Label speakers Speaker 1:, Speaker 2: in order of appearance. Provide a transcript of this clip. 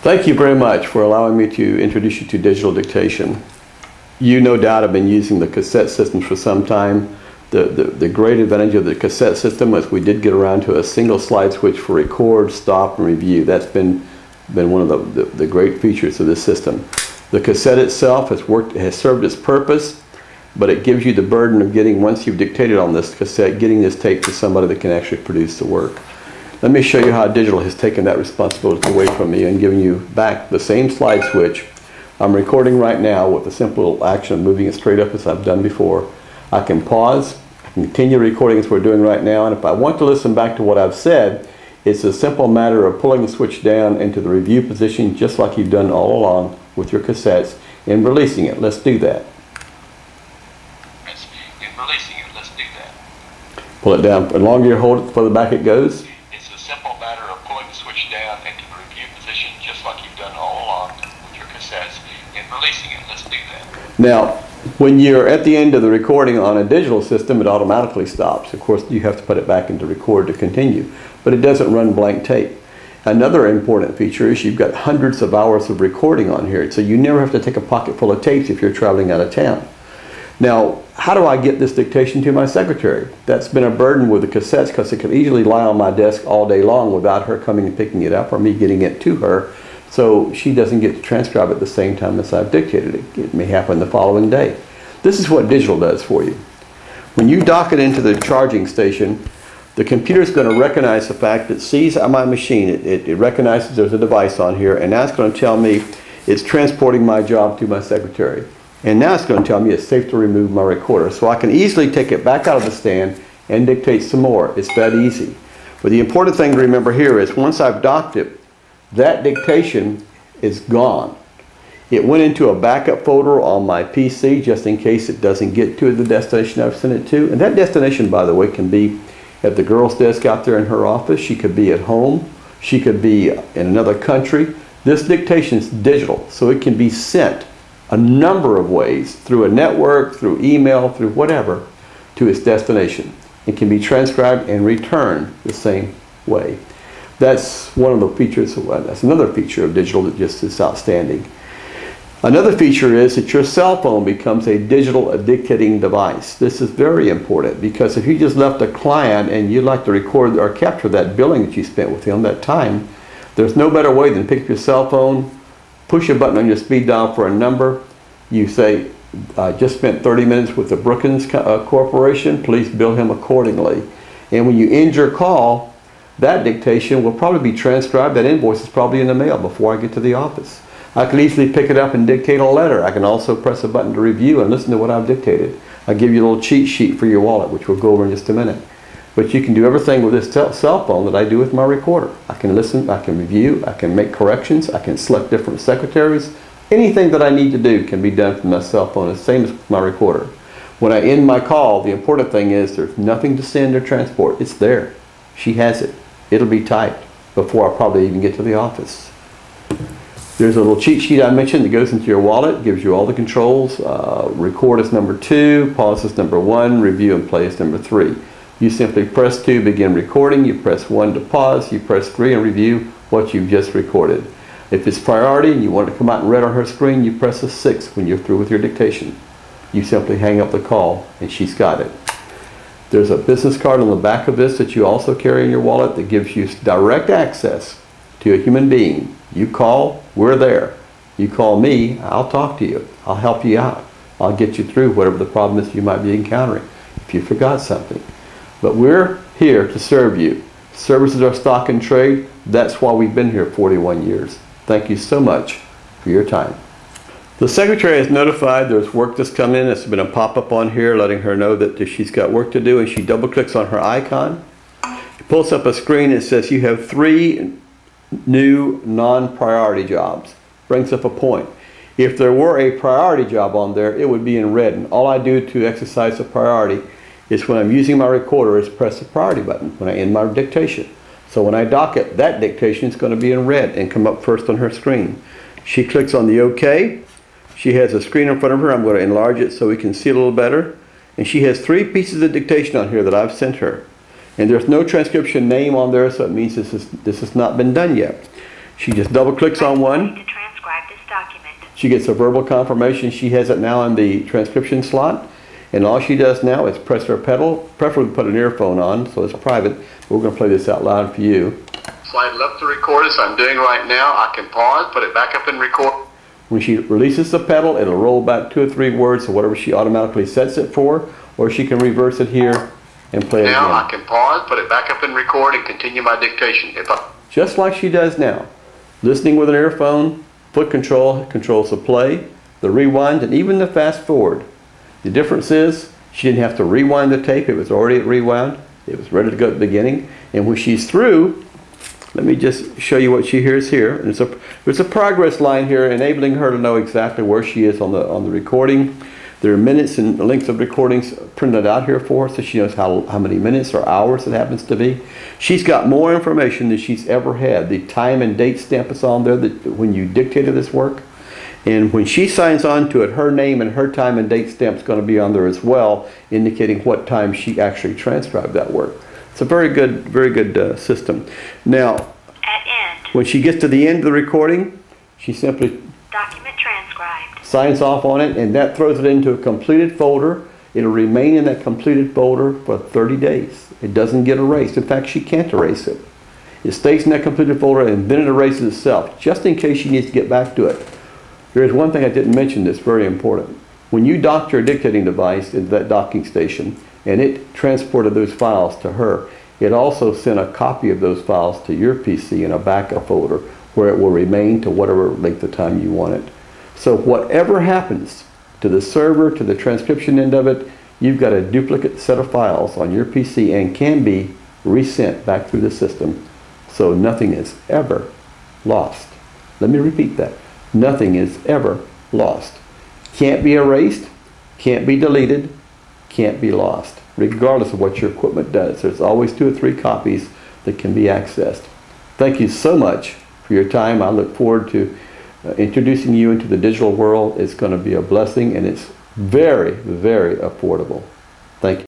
Speaker 1: Thank you very much for allowing me to introduce you to digital dictation. You no doubt have been using the cassette systems for some time. The great advantage of the cassette system was we did get around to a single slide switch for record, stop, and review. That's been one of the great features of this system. The cassette itself has served its purpose, but it gives you the burden of getting, once you've dictated on this cassette, getting this tape to somebody that can actually produce the work. Let me show you how digital has taken that responsibility away from me and giving you back the same slide switch. I'm recording right now with the simple action of moving it straight up as I've done before. I can pause, I can continue recording as we're doing right now, and if I want to listen back to what I've said, it's a simple matter of pulling the switch down into the review position just like you've done all along with your cassettes and releasing it. Let's do that. Pull it down. The longer you hold it, the further back it goes.
Speaker 2: It's a simple matter of pulling the switch down into the review position just like you've done all along with your cassettes and releasing it. Let's do that.
Speaker 1: Now, when you're at the end of the recording on a digital system, it automatically stops. Of course, you have to put it back into record to continue, but it doesn't run blank tape. Another important feature is you've got hundreds of hours of recording on here, so you never have to take a pocket full of tapes if you're traveling out of town. Now, how do I get this dictation to my secretary? That's been a burden with the cassettes because it could easily lie on my desk all day long without her coming and picking it up or me getting it to her, so she doesn't get to transcribe at the same time as I've dictated it. It may happen the following day. This is what digital does for you. When you dock it into the charging station, the computer is going to recognize the fact that it sees on my machine, it recognizes there's a device on here, and that's going to tell me it's transporting my job to my secretary. And now it's going to tell me it's safe to remove my recorder. So I can easily take it back out of the stand and dictate some more. It's that easy. But the important thing to remember here is once I've docked it, that dictation is gone. It went into a backup folder on my PC just in case it doesn't get to the destination I've sent it to. And that destination, by the way, can be at the girl's desk out there in her office. She could be at home. She could be in another country. This dictation is digital, so it can be sent a number of ways, through a network, through email, through whatever, to its destination. It can be transcribed and returned the same way. That's one of the features, that's another feature of digital that just is outstanding. Another feature is that your cell phone becomes a digital dictating device. This is very important because if you just left a client and you'd like to record or capture that billing that you spent with him that time, there's no better way than pick up your cell phone, push a button on your speed dial for a number. You say, I just spent 30 minutes with the Brookings Corporation. Please bill him accordingly. And when you end your call, that dictation will probably be transcribed. That invoice is probably in the mail before I get to the office. I can easily pick it up and dictate a letter. I can also press a button to review and listen to what I've dictated. I give you a little cheat sheet for your wallet, which we'll go over in just a minute. But you can do everything with this cell phone that I do with my recorder. I can listen, I can review, I can make corrections, I can select different secretaries. Anything that I need to do can be done from my cell phone, the same as my recorder. When I end my call, the important thing is there's nothing to send or transport. It's there. She has it. It'll be typed before I probably even get to the office. There's a little cheat sheet I mentioned that goes into your wallet, gives you all the controls. Record is number 2, pause is number 1, review and play is number 3. You simply press 2, begin recording. You press 1 to pause. You press 3 and review what you've just recorded. If it's priority and you want it to come out in red on her screen, you press a 6 when you're through with your dictation. You simply hang up the call and she's got it. There's a business card on the back of this that you also carry in your wallet that gives you direct access to a human being. You call, we're there. You call me, I'll talk to you. I'll help you out. I'll get you through whatever the problem is you might be encountering if you forgot something. But we're here to serve you. Services are stock and trade. That's why we've been here 41 years. Thank you so much for your time. The secretary is notified there's work that's come in. There's been a pop-up on here letting her know that she's got work to do, and she double-clicks on her icon. It pulls up a screen that says you have 3 new non-priority jobs. Brings up a point. If there were a priority job on there, it would be in red. And all I do to exercise the priority is when I'm using my recorder is press the priority button when I end my dictation. So when I dock it, that dictation is going to be in red and come up first on her screen. She clicks on the OK. She has a screen in front of her. I'm going to enlarge it so we can see it a little better. And she has 3 pieces of dictation on here that I've sent her. And there's no transcription name on there, so it means this has not been done yet. She just double clicks on one.
Speaker 3: To transcribe this document.
Speaker 1: She gets a verbal confirmation she has it now in the transcription slot. And all she does now is press her pedal, preferably put an earphone on so it's private. We're going to play this out loud for you.
Speaker 2: Slide left to record as I'm doing right now. I can pause, put it back up and record.
Speaker 1: When she releases the pedal, it'll roll back 2 or 3 words or whatever she automatically sets it for, or she can reverse it here and play it again.
Speaker 2: Now I can pause, put it back up and record, and continue my dictation.
Speaker 1: Just like she does now. Listening with an earphone, foot control controls the play, the rewind, and even the fast forward. The difference is she didn't have to rewind the tape. It was already rewound. It was ready to go at the beginning. And when she's through, let me just show you what she hears here. And there's a progress line here enabling her to know exactly where she is on the recording. There are minutes and lengths of recordings printed out here for her, so she knows how many minutes or hours it happens to be. She's got more information than she's ever had. The time and date stamp is on there that when you dictated this work. And when she signs on to it, her name and her time and date stamp is going to be on there as well, indicating what time she actually transcribed that work. It's a very good system. Now,
Speaker 3: At end.
Speaker 1: when she gets to the end of the recording, she simply
Speaker 3: Document transcribed.
Speaker 1: signs off on it, and that throws it into a completed folder. It'll remain in that completed folder for 30 days. It doesn't get erased. In fact, she can't erase it. It stays in that completed folder, and then it erases itself, just in case she needs to get back to it. There's one thing I didn't mention that's very important. When you docked your dictating device into that docking station, and it transported those files to her, it also sent a copy of those files to your PC in a backup folder where it will remain to whatever length of time you want it. So whatever happens to the server, to the transcription end of it, you've got a duplicate set of files on your PC and can be resent back through the system. So nothing is ever lost. Let me repeat that. Nothing is ever lost. Can't be erased, can't be deleted, can't be lost, regardless of what your equipment does. There's always 2 or 3 copies that can be accessed. Thank you so much for your time. I look forward to introducing you into the digital world. It's going to be a blessing, and it's very, very affordable.